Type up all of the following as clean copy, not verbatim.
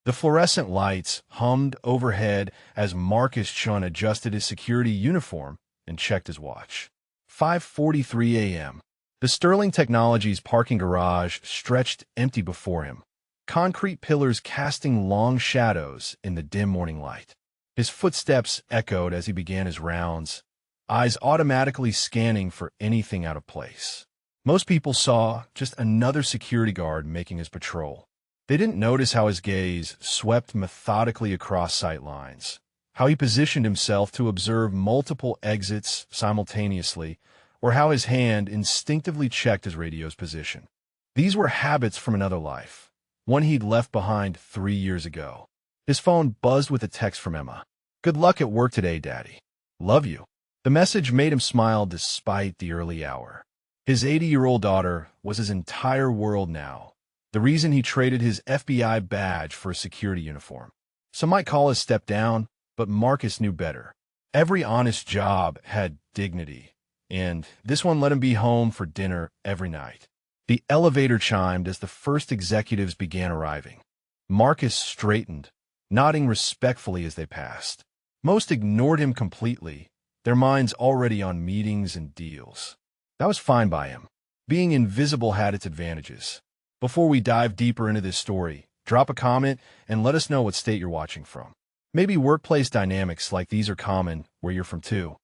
The fluorescent lights hummed overhead as Marcus Chun adjusted his security uniform and checked his watch. 5:43 a.m. The Sterling Technologies parking garage stretched empty before him, concrete pillars casting long shadows in the dim morning light. His footsteps echoed as he began his rounds, eyes automatically scanning for anything out of place. Most people saw just another security guard making his patrol. They didn't notice how his gaze swept methodically across sight lines, how he positioned himself to observe multiple exits simultaneously, or how his hand instinctively checked his radio's position. These were habits from another life, one he'd left behind 3 years ago. His phone buzzed with a text from Emma. "Good luck at work today, Daddy. Love you." The message made him smile despite the early hour. His 80-year-old daughter was his entire world now, the reason he traded his FBI badge for a security uniform. Some might call it a step down, but Marcus knew better. Every honest job had dignity, and this one let him be home for dinner every night. The elevator chimed as the first executives began arriving. Marcus straightened, nodding respectfully as they passed. Most ignored him completely, their minds already on meetings and deals. That was fine by him. Being invisible had its advantages. Before we dive deeper into this story, drop a comment and let us know what state you're watching from. Maybe workplace dynamics like these are common where you're from too.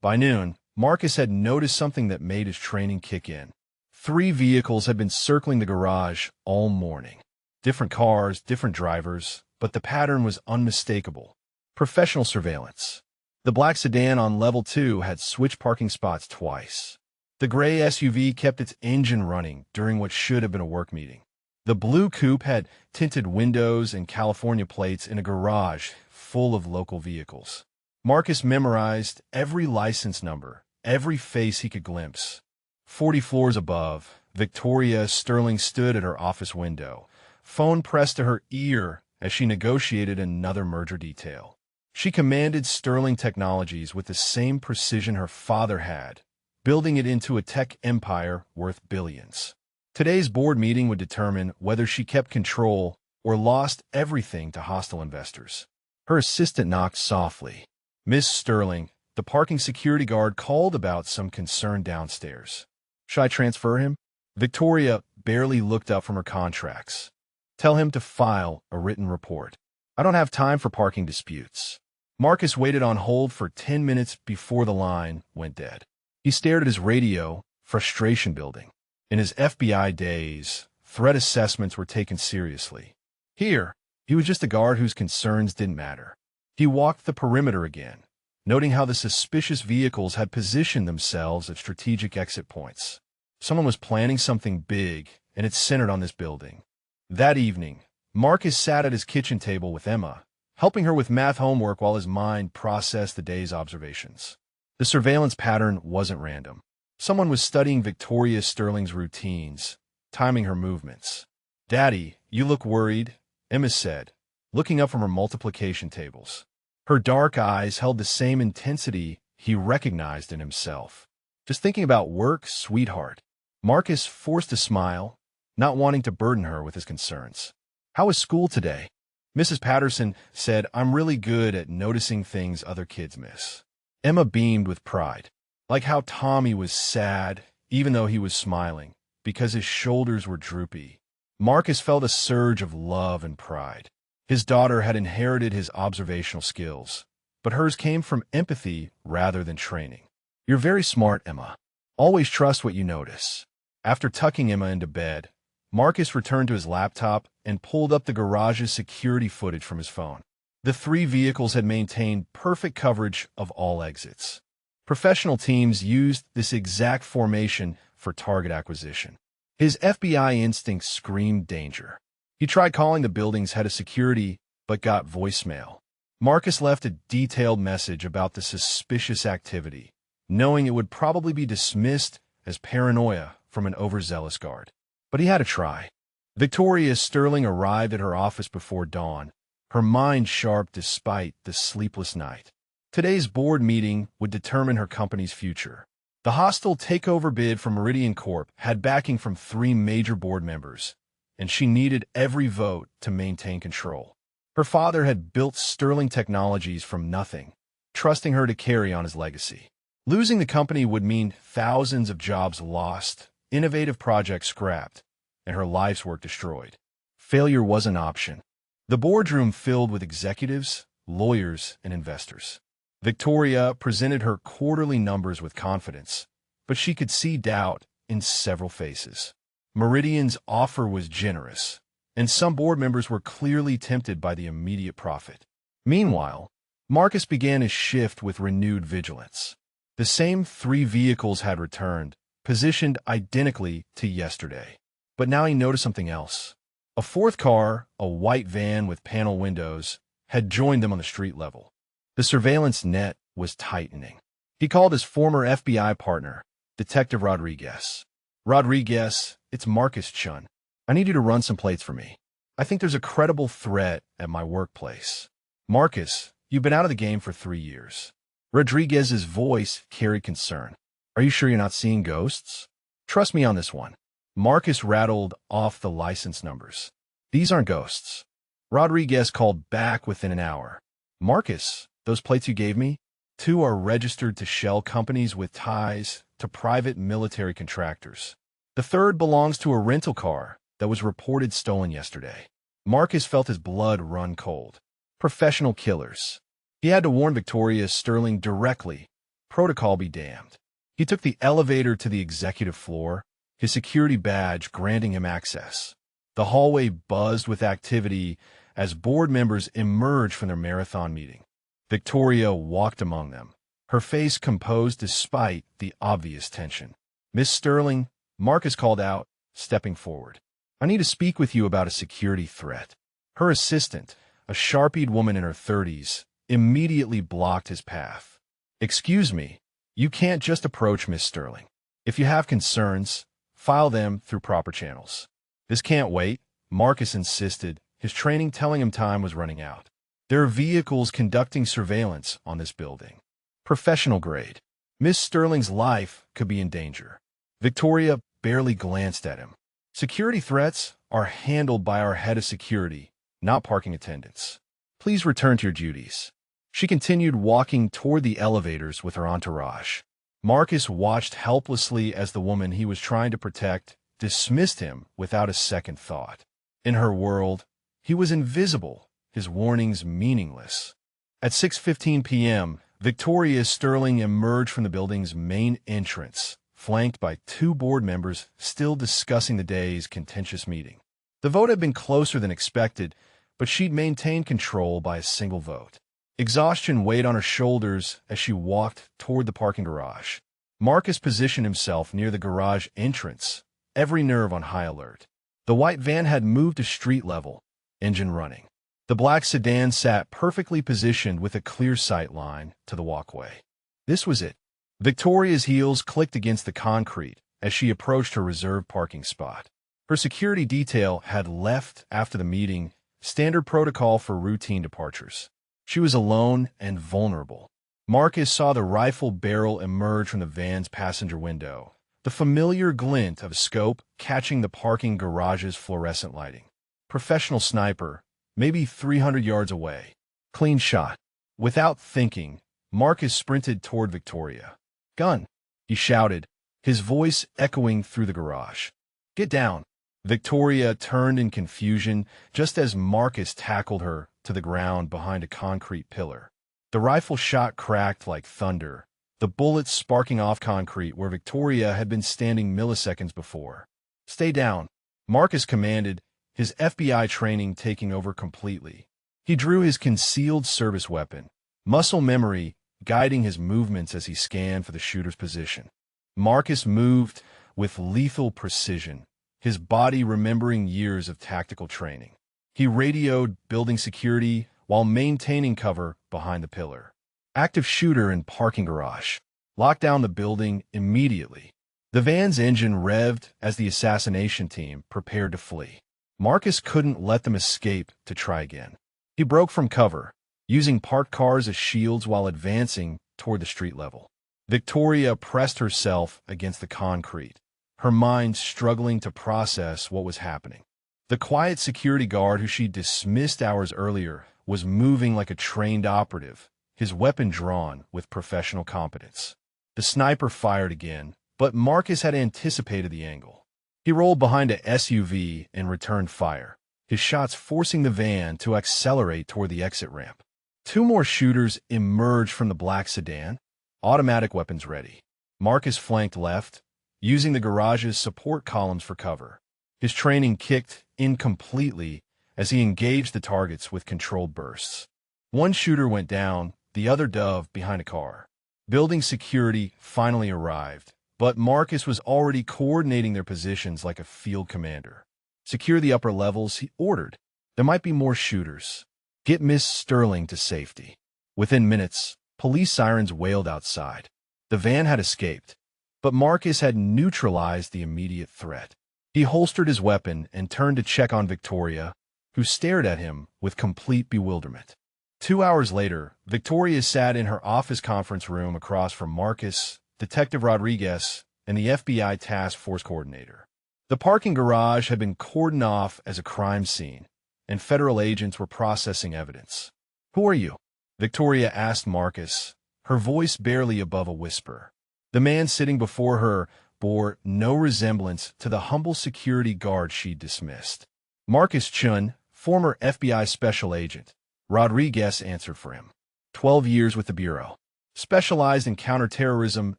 By noon, Marcus had noticed something that made his training kick in. 3 vehicles had been circling the garage all morning. Different cars, different drivers, but the pattern was unmistakable. Professional surveillance. The black sedan on level 2 had switched parking spots twice. The gray SUV kept its engine running during what should have been a work meeting. The blue coupe had tinted windows and California plates in a garage full of local vehicles. Marcus memorized every license number, every face he could glimpse. 40 floors above, Victoria Sterling stood at her office window, phone pressed to her ear as she negotiated another merger detail. She commanded Sterling Technologies with the same precision her father had, building it into a tech empire worth billions. Today's board meeting would determine whether she kept control or lost everything to hostile investors. Her assistant knocked softly. "Miss Sterling," the parking security guard called about some concern downstairs. "Should I transfer him?" Victoria barely looked up from her contracts. "Tell him to file a written report. I don't have time for parking disputes." Marcus waited on hold for 10 minutes before the line went dead. He stared at his radio, frustration building. In his FBI days, threat assessments were taken seriously. Here, he was just a guard whose concerns didn't matter. He walked the perimeter again, noting how the suspicious vehicles had positioned themselves at strategic exit points. Someone was planning something big, and it centered on this building. That evening, Marcus sat at his kitchen table with Emma, helping her with math homework while his mind processed the day's observations. The surveillance pattern wasn't random. Someone was studying Victoria Sterling's routines, timing her movements. "Daddy, you look worried," Emma said, looking up from her multiplication tables. Her dark eyes held the same intensity he recognized in himself. "Just thinking about work, sweetheart." Marcus forced a smile, not wanting to burden her with his concerns. "How was school today?" Mrs. Patterson said, "I'm really good at noticing things other kids miss." Emma beamed with pride, like how Tommy was sad, even though he was smiling, because his shoulders were droopy. Marcus felt a surge of love and pride. His daughter had inherited his observational skills, but hers came from empathy rather than training. "You're very smart, Emma. Always trust what you notice." After tucking Emma into bed, Marcus returned to his laptop and pulled up the garage's security footage from his phone. The 3 vehicles had maintained perfect coverage of all exits. Professional teams used this exact formation for target acquisition. His FBI instinct screamed danger. He tried calling the building's head of security, but got voicemail. Marcus left a detailed message about the suspicious activity, knowing it would probably be dismissed as paranoia from an overzealous guard. But he had to try. Victoria Sterling arrived at her office before dawn, her mind sharp despite the sleepless night. Today's board meeting would determine her company's future. The hostile takeover bid from Meridian Corp had backing from 3 major board members, and she needed every vote to maintain control. Her father had built Sterling Technologies from nothing, trusting her to carry on his legacy. Losing the company would mean thousands of jobs lost, innovative projects scrapped, and her life's work destroyed. Failure was an option. The boardroom filled with executives, lawyers, and investors. Victoria presented her quarterly numbers with confidence, but she could see doubt in several faces. Meridian's offer was generous, and some board members were clearly tempted by the immediate profit. Meanwhile, Marcus began his shift with renewed vigilance. The same 3 vehicles had returned, positioned identically to yesterday. But now he noticed something else. A 4th car, a white van with panel windows, had joined them on the street level. The surveillance net was tightening. He called his former FBI partner, Detective Rodriguez. Rodriguez, it's Marcus Chun. I need you to run some plates for me. I think there's a credible threat at my workplace. Marcus, you've been out of the game for 3 years. Rodriguez's voice carried concern. Are you sure you're not seeing ghosts? Trust me on this one. Marcus rattled off the license numbers. These aren't ghosts. Rodriguez called back within an hour. Marcus, those plates you gave me? 2 are registered to shell companies with ties to private military contractors. The 3rd belongs to a rental car that was reported stolen yesterday. Marcus felt his blood run cold. Professional killers. He had to warn Victoria Sterling directly. Protocol be damned. He took the elevator to the executive floor, his security badge granting him access. The hallway buzzed with activity as board members emerged from their marathon meeting. Victoria walked among them, her face composed despite the obvious tension. "Miss Sterling," Marcus called out, stepping forward. "I need to speak with you about a security threat." Her assistant, a sharp-eyed woman in her 30s, immediately blocked his path. "Excuse me, you can't just approach Miss Sterling. If you have concerns, file them through proper channels." "This can't wait," Marcus insisted, his training telling him time was running out. "There are vehicles conducting surveillance on this building. Professional grade. Miss Sterling's life could be in danger." Victoria barely glanced at him. "Security threats are handled by our head of security, not parking attendants. Please return to your duties." She continued walking toward the elevators with her entourage. Marcus watched helplessly as the woman he was trying to protect dismissed him without a second thought. In her world, he was invisible, his warnings meaningless. At 6:15 p.m., Victoria Sterling emerged from the building's main entrance, flanked by 2 board members still discussing the day's contentious meeting. The vote had been closer than expected, but she'd maintained control by a single vote. Exhaustion weighed on her shoulders as she walked toward the parking garage. Marcus positioned himself near the garage entrance, every nerve on high alert. The white van had moved to street level, engine running. The black sedan sat perfectly positioned with a clear sight line to the walkway. This was it. Victoria's heels clicked against the concrete as she approached her reserved parking spot. Her security detail had left after the meeting, standard protocol for routine departures. She was alone and vulnerable. Marcus saw the rifle barrel emerge from the van's passenger window, the familiar glint of a scope catching the parking garage's fluorescent lighting. Professional sniper, maybe 300 yards away. Clean shot. Without thinking, Marcus sprinted toward Victoria. "Gun!" he shouted, his voice echoing through the garage. "Get down!" Victoria turned in confusion just as Marcus tackled her to the ground behind a concrete pillar. The rifle shot cracked like thunder, the bullets sparking off concrete where Victoria had been standing milliseconds before. "Stay down," Marcus commanded, his FBI training taking over completely. He drew his concealed service weapon, muscle memory guiding his movements as he scanned for the shooter's position. Marcus moved with lethal precision, his body remembering years of tactical training. He radioed building security while maintaining cover behind the pillar. "Active shooter in parking garage. Lock down the building immediately." The van's engine revved as the assassination team prepared to flee. Marcus couldn't let them escape to try again. He broke from cover, using parked cars as shields while advancing toward the street level. Victoria pressed herself against the concrete, her mind struggling to process what was happening. The quiet security guard who she dismissed hours earlier was moving like a trained operative, his weapon drawn with professional competence. The sniper fired again, but Marcus had anticipated the angle. He rolled behind a SUV and returned fire, his shots forcing the van to accelerate toward the exit ramp. Two more shooters emerged from the black sedan, automatic weapons ready. Marcus flanked left, using the garage's support columns for cover. His training kicked in completely as he engaged the targets with controlled bursts. One shooter went down, the other dove behind a car. Building security finally arrived, but Marcus was already coordinating their positions like a field commander. Secure the upper levels, he ordered. There might be more shooters. Get Miss Sterling to safety. Within minutes, police sirens wailed outside. The van had escaped, but Marcus had neutralized the immediate threat. He holstered his weapon and turned to check on Victoria, who stared at him with complete bewilderment. 2 hours later, Victoria sat in her office conference room across from Marcus, Detective Rodriguez, and the FBI task force coordinator. The parking garage had been cordoned off as a crime scene, and federal agents were processing evidence. "Who are you?" Victoria asked Marcus, her voice barely above a whisper. The man sitting before her bore no resemblance to the humble security guard she'd dismissed. Marcus Chun, former FBI special agent, Rodriguez answered for him. 12 years with the Bureau. Specialized in counterterrorism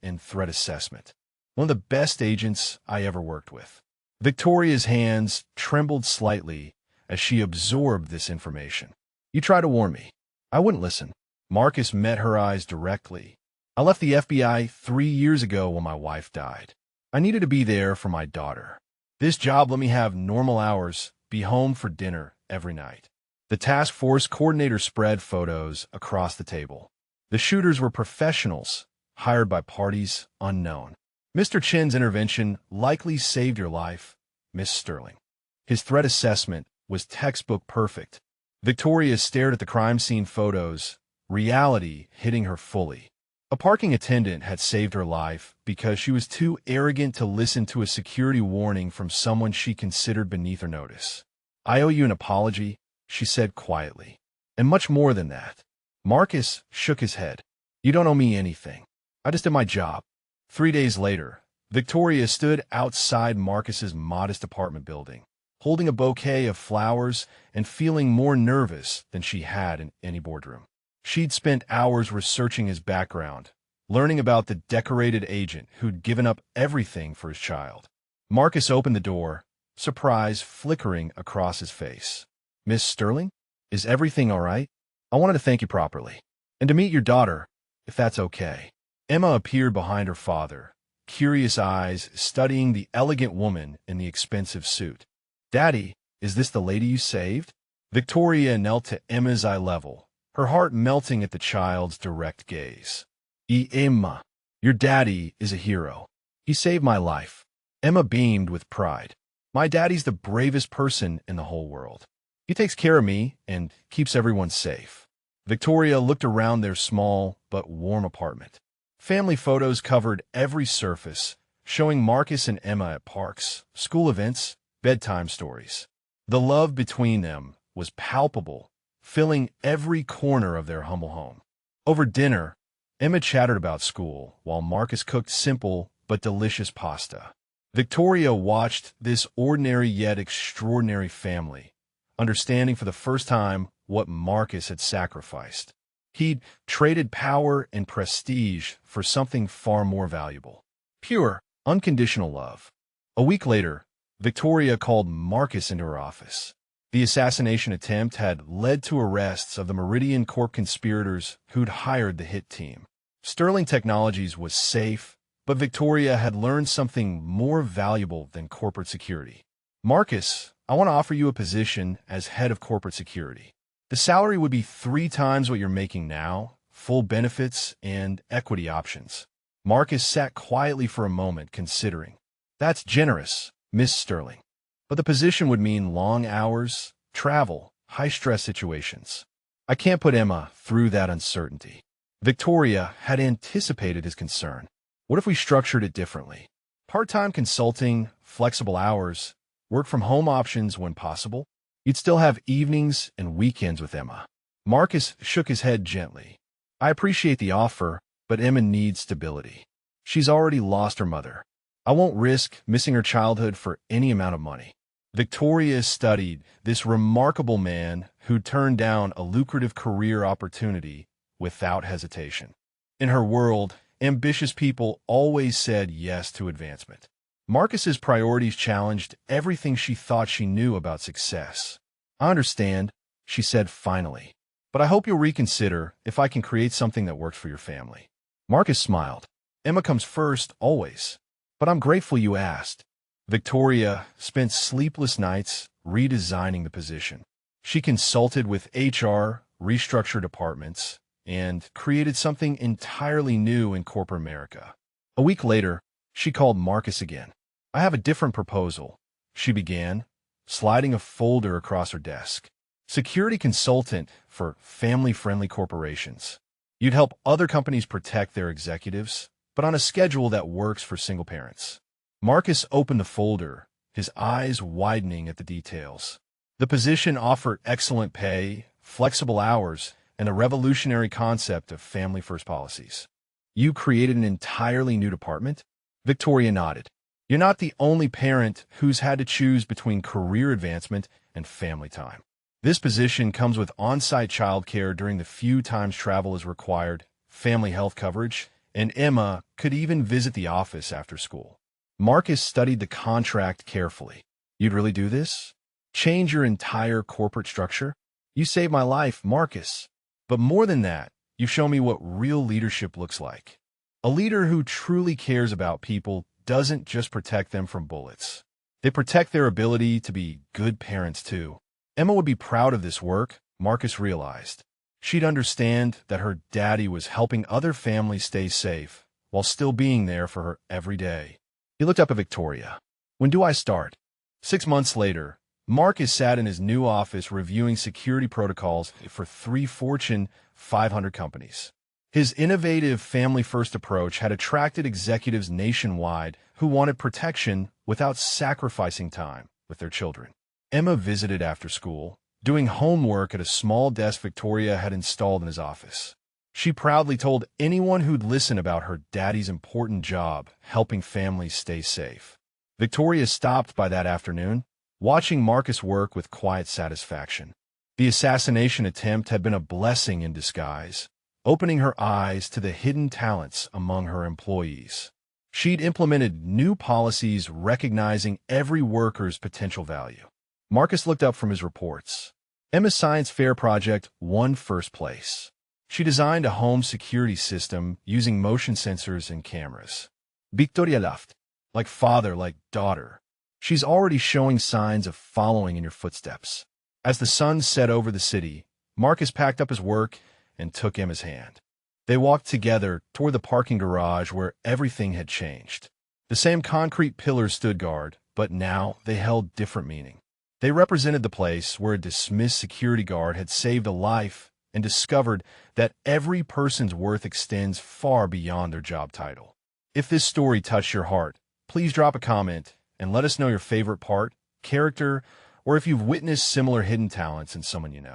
and threat assessment. One of the best agents I ever worked with. Victoria's hands trembled slightly as she absorbed this information. "You tried to warn me. I wouldn't listen." Marcus met her eyes directly. "I left the FBI 3 years ago when my wife died. I needed to be there for my daughter. This job let me have normal hours, be home for dinner every night." The task force coordinator spread photos across the table. The shooters were professionals, hired by parties unknown. "Mr. Chin's intervention likely saved your life, Miss Sterling. His threat assessment was textbook perfect." Victoria stared at the crime scene photos, reality hitting her fully. A parking attendant had saved her life because she was too arrogant to listen to a security warning from someone she considered beneath her notice. "I owe you an apology," she said quietly. "And much more than that." Marcus shook his head. "You don't owe me anything. I just did my job." 3 days later, Victoria stood outside Marcus's modest apartment building, holding a bouquet of flowers and feeling more nervous than she had in any boardroom. She'd spent hours researching his background, learning about the decorated agent who'd given up everything for his child. Marcus opened the door, surprise flickering across his face. "Miss Sterling, is everything all right? I wanted to thank you properly. And to meet your daughter, if that's okay." Emma appeared behind her father, curious eyes studying the elegant woman in the expensive suit. "Daddy, is this the lady you saved?" Victoria knelt to Emma's eye level, her heart melting at the child's direct gaze. Emma, your daddy is a hero. He saved my life." Emma beamed with pride. "My daddy's the bravest person in the whole world. He takes care of me and keeps everyone safe." Victoria looked around their small but warm apartment. Family photos covered every surface, showing Marcus and Emma at parks, school events, bedtime stories. The love between them was palpable, filling every corner of their humble home. Over dinner, Emma chattered about school, while Marcus cooked simple but delicious pasta. Victoria watched this ordinary yet extraordinary family, understanding for the first time what Marcus had sacrificed. He'd traded power and prestige for something far more valuable. Pure, unconditional love. A week later, Victoria called Marcus into her office. The assassination attempt had led to arrests of the Meridian Corp conspirators who'd hired the hit team. Sterling Technologies was safe, but Victoria had learned something more valuable than corporate security. "Marcus, I want to offer you a position as head of corporate security. The salary would be 3 times what you're making now, full benefits and equity options." Marcus sat quietly for a moment, considering. "That's generous, Miss Sterling. But the position would mean long hours, travel, high-stress situations. I can't put Emma through that uncertainty." Victoria had anticipated his concern. "What if we structured it differently? Part-time consulting, flexible hours, work-from-home options when possible? You'd still have evenings and weekends with Emma." Marcus shook his head gently. I appreciate the offer, but Emma needs stability. She's already lost her mother. I won't risk missing her childhood for any amount of money. Victoria studied this remarkable man who turned down a lucrative career opportunity without hesitation. In her world, ambitious people always said yes to advancement. Marcus's priorities challenged everything she thought she knew about success. I understand, she said finally, but I hope you'll reconsider if I can create something that works for your family. Marcus smiled. Emma comes first, always. But I'm grateful you asked. Victoria spent sleepless nights redesigning the position. She consulted with HR, restructured departments, and created something entirely new in corporate America. A week later, she called Marcus again. I have a different proposal, she began, sliding a folder across her desk. Security consultant for family-friendly corporations. You'd help other companies protect their executives, but on a schedule that works for single parents. Marcus opened the folder, his eyes widening at the details. The position offered excellent pay, flexible hours, and a revolutionary concept of family-first policies. You created an entirely new department? Victoria nodded. You're not the only parent who's had to choose between career advancement and family time. This position comes with on-site childcare during the few times travel is required, family health coverage, and Emma could even visit the office after school. Marcus studied the contract carefully. You'd really do this? Change your entire corporate structure? You saved my life, Marcus. But more than that, you show me what real leadership looks like. A leader who truly cares about people doesn't just protect them from bullets. They protect their ability to be good parents too. Emma would be proud of this work, Marcus realized. She'd understand that her daddy was helping other families stay safe while still being there for her every day. He looked up at Victoria. When do I start? 6 months later, Marcus sat in his new office reviewing security protocols for 3 Fortune 500 companies. His innovative family-first approach had attracted executives nationwide who wanted protection without sacrificing time with their children. Emma visited after school, doing homework at a small desk Victoria had installed in his office. She proudly told anyone who'd listen about her daddy's important job helping families stay safe. Victoria stopped by that afternoon, watching Marcus work with quiet satisfaction. The assassination attempt had been a blessing in disguise, opening her eyes to the hidden talents among her employees. She'd implemented new policies recognizing every worker's potential value. Marcus looked up from his reports. Emma's science fair project won first place. She designed a home security system using motion sensors and cameras. Victoria laughed. Like father, like daughter. She's already showing signs of following in your footsteps. As the sun set over the city, Marcus packed up his work and took Emma's hand. They walked together toward the parking garage where everything had changed. The same concrete pillars stood guard, but now they held different meaning. They represented the place where a dismissed security guard had saved a life and discovered that every person's worth extends far beyond their job title. If this story touched your heart, please drop a comment and let us know your favorite part, character, or if you've witnessed similar hidden talents in someone you know.